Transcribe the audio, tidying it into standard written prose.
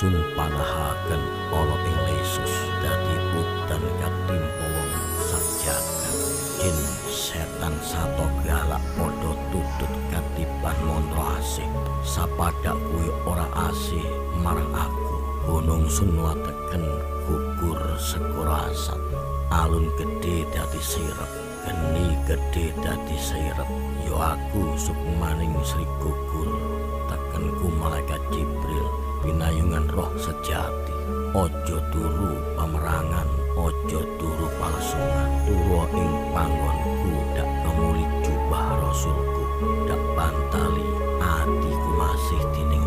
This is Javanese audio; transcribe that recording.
ingsun panahaken ana ing lesus dadi udan katimpa wong sajagat. Jin setan sato galak padha tutut katiban mantra asih. Sapadha kuwi ora asih marang aku. Gunung Sunwa teken gugur sekura asat. Alun gedhe dadi sirep, geni gedhe dadi sirep. Yo aku Sukmaning Sri Gugur. Tekenku malaikat Jibril, pinayungan roh sejati. Ojo turu pamerangan, ojo turu palsungan. Turu ing panggonku dak kemuli jubah rasulku, dak bantali atiku masih dining